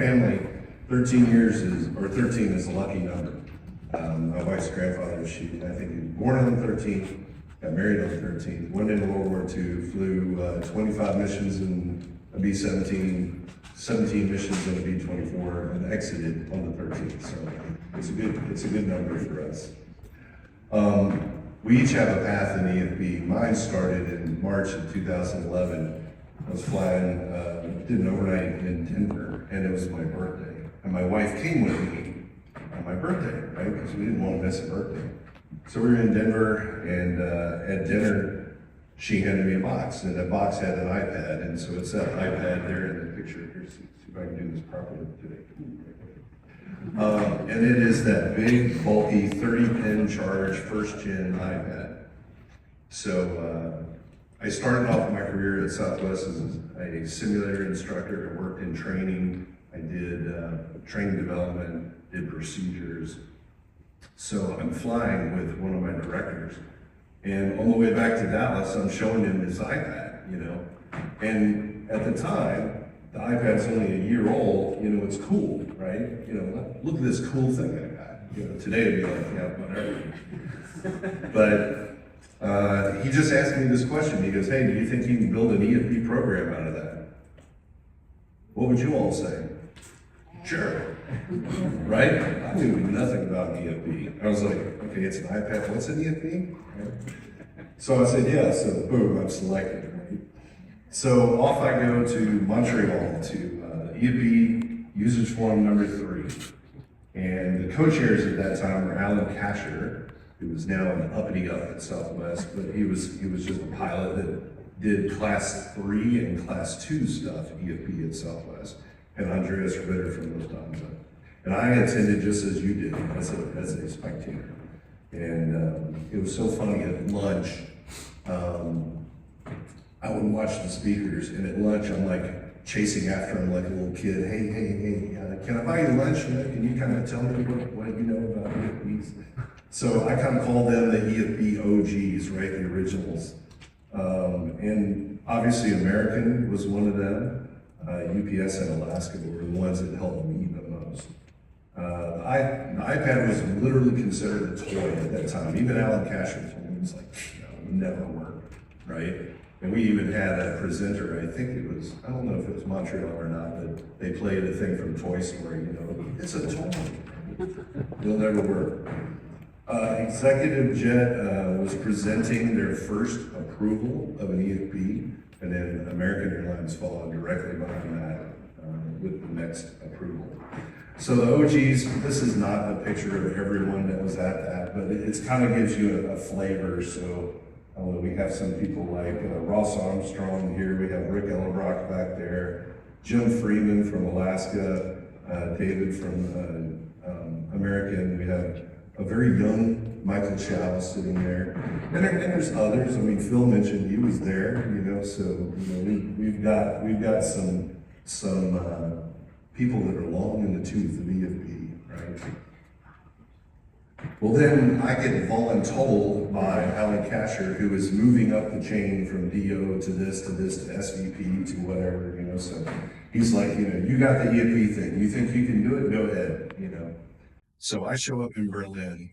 family, 13 is a lucky number. My wife's grandfather, I think he was born on the 13th, got married on the 13th, went into World War II, flew 25 missions in a B-17, 17 missions in a B-24, and exited on the 13th. So it's a good number for us. We each have a path in EFB. Mine started in March of 2011. I was flying, did an overnight in Denver, and it was my birthday. And my wife came with me on my birthday, right? Because we didn't want to miss a birthday. So we were in Denver, and at dinner, she handed me a box, and that box had an iPad, and so it's that iPad there in the picture. Here, see if I can do this properly today. And it is that big, bulky, 30-pin charge, first-gen iPad. So I started off my career at Southwest as a simulator instructor. I worked in training. I did training development, did procedures. So I'm flying with one of my directors. And on the way back to Dallas, I'm showing him this iPad, you know. And at the time, the iPad's only a year old, you know, it's cool, right? You know, look at this cool thing I got. You know, today it'd be like, yeah, whatever. But he just asked me this question. He goes, hey, do you think you can build an EFB program out of that? What would you all say? Sure, right? I knew nothing about EFB. I was like, okay, it's an iPad, what's an EFB? Right? So I said, yeah, so boom, I'm selected. So off I go to Montreal to EFB Users Forum number 3. And the co-chairs at that time were Alan Casher, who was now an uppity up at Southwest, but he was just a pilot that did class 3 and class 2 stuff, EFB at Southwest, and Andreas Ritter from Lufthansa. And I attended just as you did, as a spectator. And it was so funny at lunch, I would watch the speakers, and at lunch I'm like chasing after him like a little kid. Hey, can I buy you lunch? Can you kind of tell me what you know about EFBs? So I kind of call them the EFB OGs, right, the originals. And obviously American was one of them. UPS and Alaska were the ones that helped me the most. The iPad was literally considered a toy at that time. Even Alan Casher told me, he was like, no, it would never work, right? And we even had a presenter, I think it was, I don't know if it was Montreal or not, but they played a thing from Toy Story, you know, it's a toy, it'll never work. Executive Jet was presenting their first approval of an EFB, and then American Airlines followed directly behind that with the next approval. So the OGs, this is not a picture of everyone that was at that, but it kind of gives you a flavor. So we have some people like Ross Armstrong here, we have Rick Ellenbrock back there, Jim Freeman from Alaska, David from American, we have a very young Michael Chow sitting there, and there's others. I mean, Phil mentioned he was there, you know. So you know, we've got some people that are long in the tooth of EFB, right? Well, then I get voluntold by Alan Casher, who is moving up the chain from DO to this to SVP to whatever, you know. So he's like, you know, you got the EFB thing. You think you can do it? Go ahead, you know. So I show up in Berlin.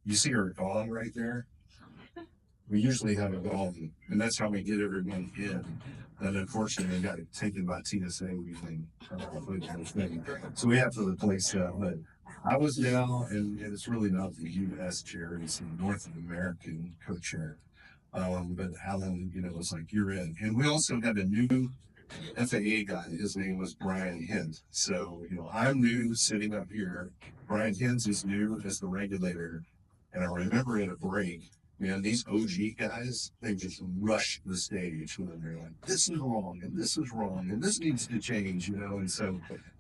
You see our gong right there? We usually have a gong, and that's how we get everyone in. And unfortunately, got taken by TSA. So we have to replace that. But I was down, and it's really not the U.S. chair; it's the North American co-chair. But Alan, you know, was like, "You're in." And we also had a new FAA guy. His name was Brian Hint. So, you know, I'm new sitting up here. Brian Hint is new as the regulator. And I remember at a break, man, these OG guys, they just rush the stage when they're like, this is wrong, and this is wrong, and this needs to change, you know. And so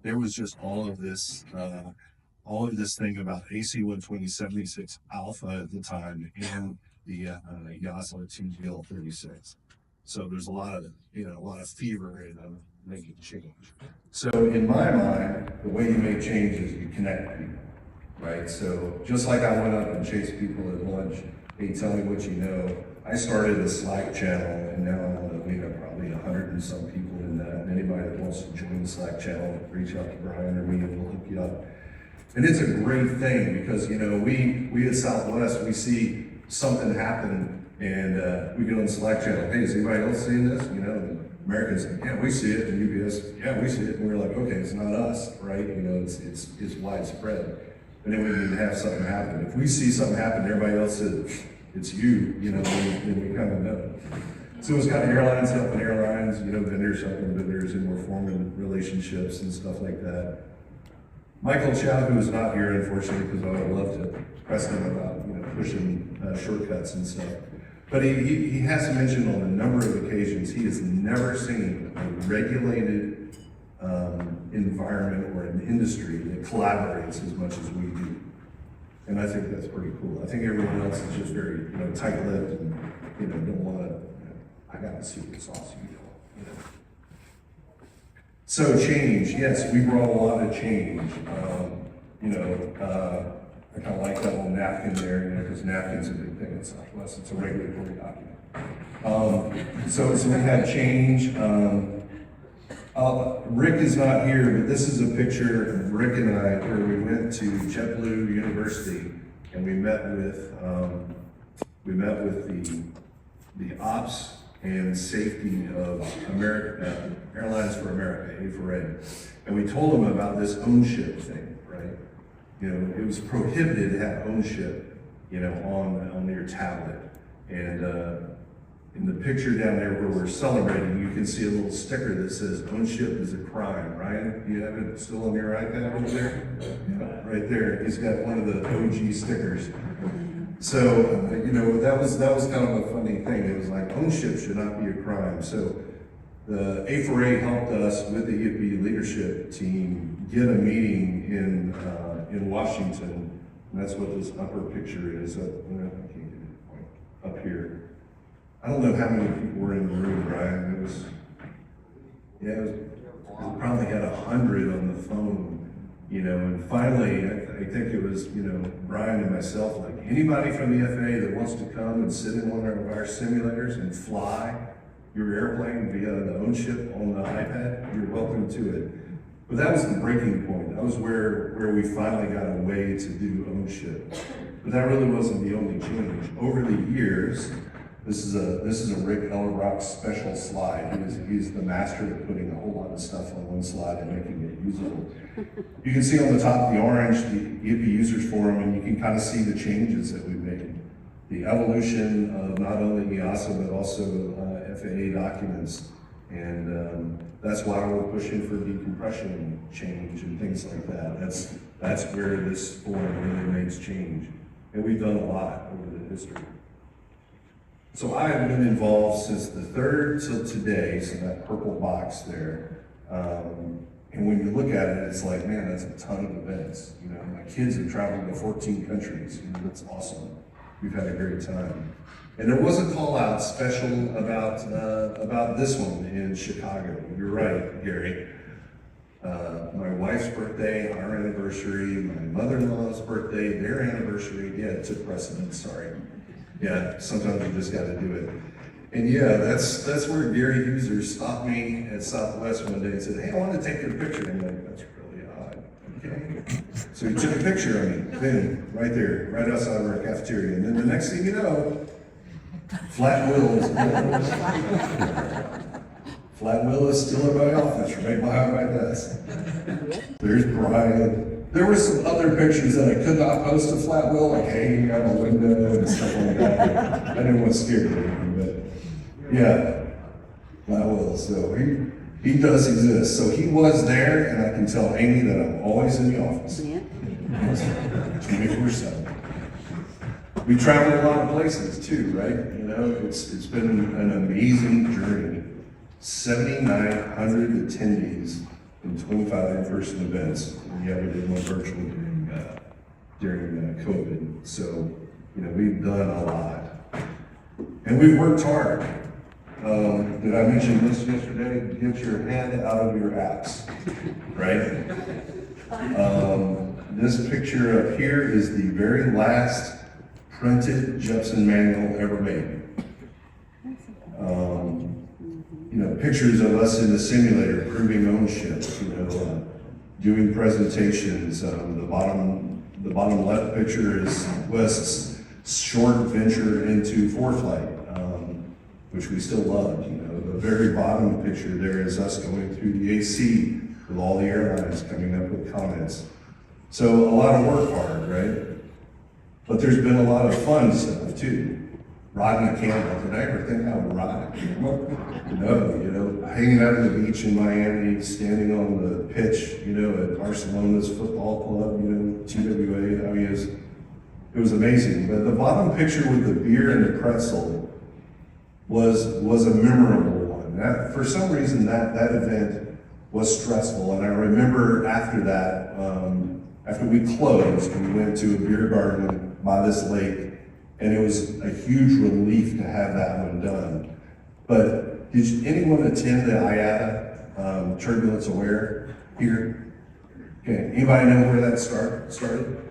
there was just all of this thing about AC-120-76 Alpha at the time and the YASA 2GL36. So there's a lot of fever in making change. So in my mind, the way you make change is you connect people, right? So just like I went up and chased people at lunch, hey, tell me what you know. I started a Slack channel, and now we have probably 100 and some people in that. And anybody that wants to join the Slack channel, reach out to Brian or me and we'll hook you up. And it's a great thing because, you know, we at Southwest, we see something happen and we get on the Slack channel, hey, is anybody else seeing this? You know, and Americans say, yeah, we see it, and UPS, yeah, we see it, and we're like, okay, it's not us, right? You know, it's widespread. And then we need to have something happen. If we see something happen, everybody else says, it's you, you know, then we kind of know. So it's kind of airlines helping airlines, you know, vendors helping vendors, and we're forming relationships and stuff like that. Michael Chow, who is not here, unfortunately, because I would love to press him about, you know, pushing shortcuts and stuff. But he has mentioned on a number of occasions, he has never seen a regulated environment or an industry that collaborates as much as we do. And I think that's pretty cool. I think everyone else is just very, you know, tight-lipped and, you know, don't want to, you know, I got the secret sauce, you know. So change, yes, we brought a lot of change. You know, I kind of like that little napkin there, you know, because napkin's a big thing in Southwest. It's a regulatory document. So we had change. Rick is not here, but this is a picture of Rick and I where we went to JetBlue University and we met with the ops and safety of America, Airlines for America, A4A, and we told them about this ownership thing, right? You know, it was prohibited to have ownership, you know, on your tablet. And in the picture down there where we're celebrating, you can see a little sticker that says ownership is a crime. Ryan, do you have it still on your iPad over there? Yeah, right there. He's got one of the OG stickers. So, you know, that was kind of a funny thing. It was like ownership should not be a crime. So the A4A helped us with the EFB leadership team get a meeting in Washington, and that's what this upper picture is. I can't get it up here. I don't know how many people were in the room, Brian. It was we probably had 100 on the phone, you know, and finally, I think it was, you know, Brian and myself, like, anybody from the FAA that wants to come and sit in one of our simulators and fly your airplane via the ownership on the iPad, you're welcome to it. But that was the breaking point. That was where we finally got a way to do ownership. But that really wasn't the only change. Over the years, this is a Rick Ellerbrock special slide. He's the master of putting a whole lot of stuff on one slide and making it usable. You can see on the top the orange, the EFB Users Forum, and you can kind of see the changes that we've made. The evolution of not only EASA, but also FAA documents. And that's why we're pushing for decompression change and things like that. That's where this forum really makes change. And we've done a lot over the history. So I have been involved since the 3rd till today, so that purple box there. And when you look at it, it's like, man, that's a ton of events. You know, my kids have traveled to 14 countries. You know, that's awesome. We've had a great time. And there was a call out special about this one in Chicago. You're right, Gary. My wife's birthday, our anniversary, my mother-in-law's birthday, their anniversary. Yeah, it took precedence, sorry. Yeah, sometimes you just gotta do it. And yeah, that's where Gary Users stopped me at Southwest one day and said, hey, I want to take your picture. And I'm like, that's really odd. Okay. So he took a picture of me, then right there, right outside of our cafeteria. And then the next thing you know, Flat Will is still in my office, right behind my desk. There's Brian. There were some other pictures that I could not post to Flat Will, like hanging out a window and stuff like that. I didn't want to scare anything, but yeah, Flat Will. So he does exist. So he was there, and I can tell Amy that I'm always in the office. Yeah. 24/7. We traveled a lot of places too, right? You know, it's been an amazing journey. 7,900 attendees in 25 in-person events. And yeah, we did one virtually during COVID. So, you know, we've done a lot. And we've worked hard. Did I mention this yesterday? Get your head out of your apps, right? This picture up here is the very last printed Jepson manual ever made. pictures of us in the simulator, proving ownership, doing presentations. The bottom left picture is West's short venture into ForeFlight, which we still love. The very bottom picture there is us going through the AC with all the airlines coming up with comments. So a lot of work hard, right? But there's been a lot of fun stuff too. Rodding a camel. Did I ever think I would ride a camel? No, hanging out on the beach in Miami, standing on the pitch, at Barcelona's football club, TWA. I mean, it was amazing. But the bottom picture with the beer and the pretzel was a memorable one. For some reason, that event was stressful. And I remember after that, after we closed, we went to a beer garden by this lake. And it was a huge relief to have that one done. But did anyone attend the IATA Turbulence Aware here? Okay, anybody know where that started?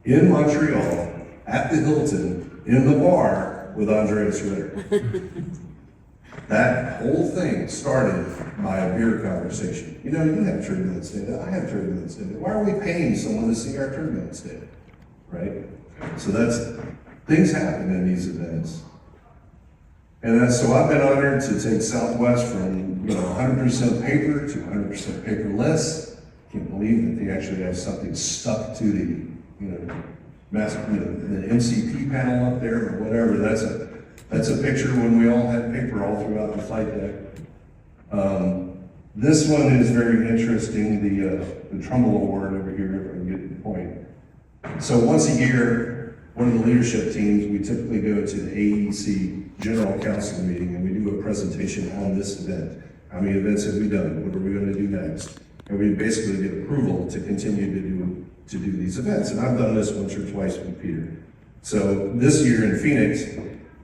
In Montreal, at the Hilton, in the bar with Andreas Ritter. That whole thing started by a beer conversation. You have turbulence data, I have turbulence data. Why are we paying someone to see our turbulence data, right? So things happen in these events. And so I've been honored to take Southwest from 100% paper to 100% paperless. Can't believe that they actually have something stuck to the the MCP panel up there or whatever. That's a picture when we all had paper all throughout the flight deck. This one is very interesting. The Trumbull Award over here, if I can get the point. So once a year, one of the leadership teams, we typically go to the AEEC General Council meeting and we do a presentation on this event. How many events have we done? What are we going to do next? And we basically get approval to continue to do these events. And I've done this once or twice with Peter. So this year in Phoenix,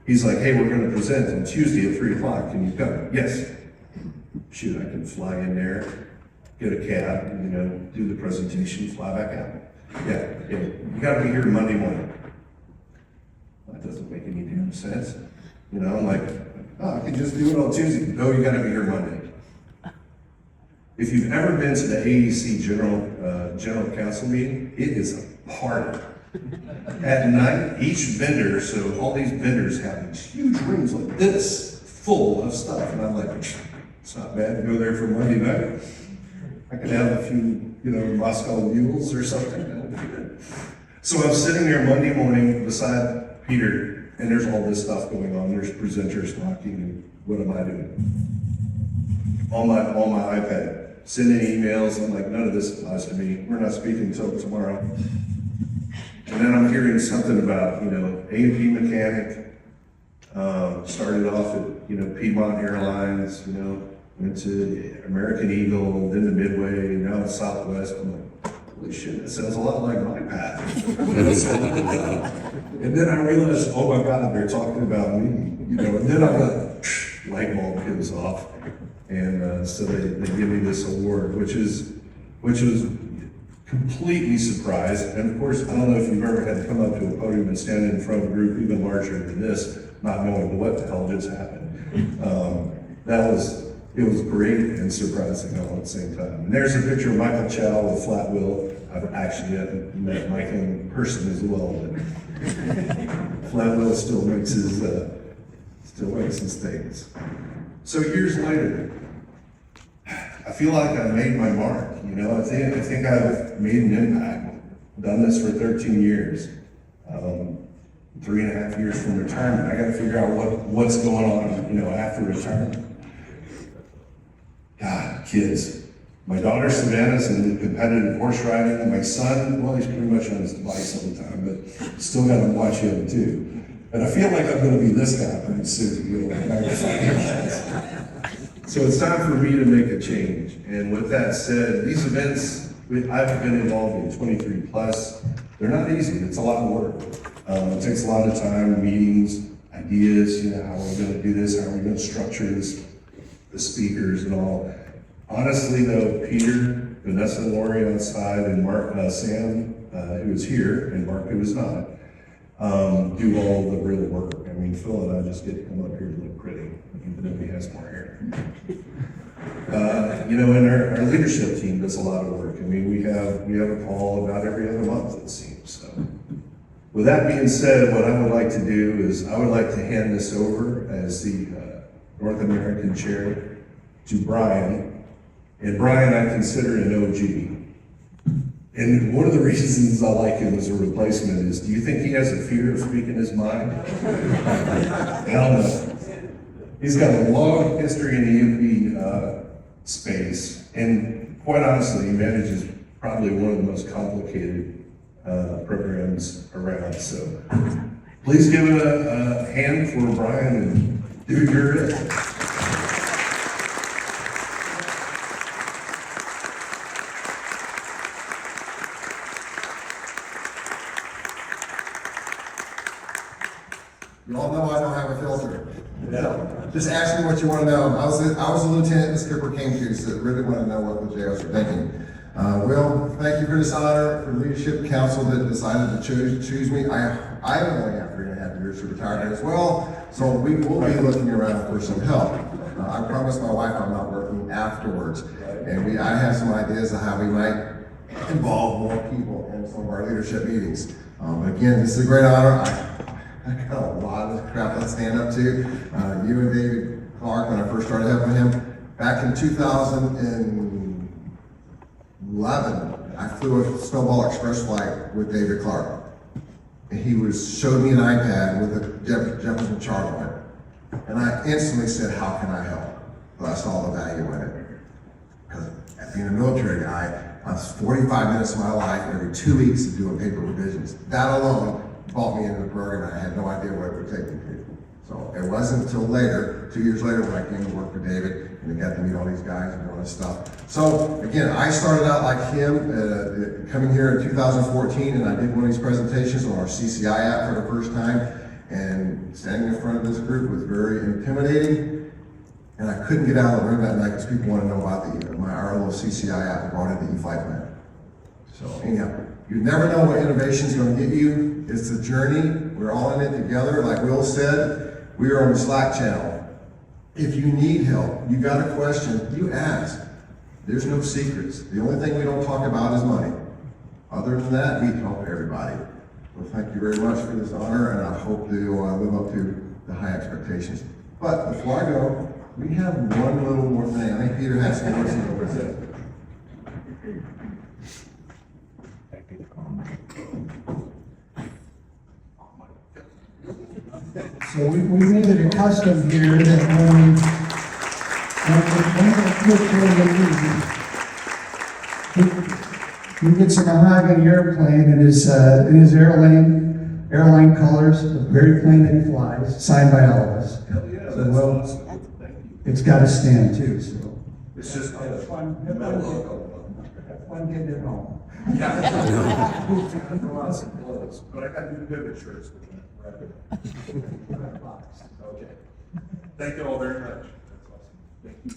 he's like, hey, we're going to present on Tuesday at 3 o'clock. Can you come? Yes. Shoot, I can fly in there, get a cab, do the presentation, fly back out. Yeah, you gotta be here Monday morning. That doesn't make any damn sense. I'm like, I can just do it on Tuesday. No, you gotta be here Monday. If you've ever been to the AEC General Council meeting, it is a party. At night, each vendor, so all these vendors have these huge rooms like this, full of stuff. And I'm like, it's not bad to go there for Monday night. I could have a few, Moscow mules or something. So I'm sitting there Monday morning beside Peter, and there's all this stuff going on. There's presenters talking, and what am I doing? On my iPad, sending emails. I'm like, none of this applies to me. We're not speaking until tomorrow. And then I'm hearing something about, A&P mechanic, started off at, Piedmont Airlines, went to American Eagle, then to Midway, now it's Southwest. I'm like, holy shit, that sounds a lot like my path. And then I realized, oh my God, they're talking about me. And then I'm like, light bulb goes off. And so they give me this award, which was completely surprised. And of course, I don't know if you've ever had to come up to a podium and stand in front of a group even larger than this, not knowing what the hell just happened. It was great and surprising all at the same time. And there's a picture of Michael Chow with Flat Wheel. I've actually met Mike in person as well, but Flat Wheel still makes his things. So years later, I feel like I made my mark. I think I've made an impact. Done this for 13 years. 3.5 years from retirement. I got to figure out what's going on, after retirement. God, kids. My daughter Savannah's into competitive horse riding. My son, well, he's pretty much on his device all the time, but still got to watch him too. And I feel like I'm going to be this guy pretty soon. So it's time for me to make a change. And with that said, these events I've been involved in 23 plus. They're not easy. It's a lot of work. It takes a lot of time, meetings, ideas. How are we going to do this? How are we going to structure this? The speakers and all. Honestly though, Peter, Vanessa and Lori on side, and Mark, Sam, who was here, and Mark, who was not, do all the real work. I mean, Phil and I just get to come up here to look pretty, even if he has more hair. You know, and our leadership team does a lot of work. I mean, we have a call about every other month, it seems. So, with that being said, what I would like to do is I would like to hand this over as the North American chair to Brian. And Brian, I consider an OG. And one of the reasons I like him as a replacement is, do you think he has a fear of speaking his mind? Hell no. He's got a long history in the EFB space, and quite honestly, he manages probably one of the most complicated programs around. So please give it a hand for Brian and do your it. You all know I don't have a filter. So, just ask me what you want to know. I was a lieutenant the skipper came to, so really want to know what the jails are thinking. Will, thank you for this honor, for the leadership council that decided to choose me. I only have 3.5 years to retire as well, so we will be looking around for some help. I promised my wife I'm not working afterwards, and I have some ideas of how we might involve more people in some of our leadership meetings. Again, this is a great honor. I got a lot of crap to stand up to. You and David Clark, when I first started helping him, back in 2011, I flew a Snowball Express flight with David Clark. And he showed me an iPad with a Jefferson chart on it. And I instantly said, how can I help? Well, I saw the value in it. Because being a military guy, I was 45 minutes of my life every 2 weeks of doing paper revisions. That alone brought me into the program, and I had no idea what it would take me to. So it wasn't until later, 2 years later, when I came to work for David, and I got to meet all these guys and all this stuff. So again, I started out like him, coming here in 2014, and I did one of these presentations on our CCI app for the first time, and standing in front of this group was very intimidating, and I couldn't get out of the room that night because people want to know about our little CCI app we brought into E-Flight Plan. So anyhow, you never know what innovation is going to get you. It's a journey. We're all in it together. Like Will said, we are on the Slack channel. If you need help, you got a question, you ask. There's no secrets. The only thing we don't talk about is money. Other than that, we help everybody. Well, thank you very much for this honor, and I hope to live up to the high expectations. But before I go, we have one little more thing. I think Peter has some more to say. So we made it a custom here that when he gets in a mahogany airplane in his airline colors, the very plane that he flies, signed by all of us. Hell yeah, So, that's well, awesome. Thank you. it's got to stand too, so. It's just Have fun getting it home. Lots of clothes, but I got new pivot shirts. Okay. Thank you all very much. That's awesome. Thank you.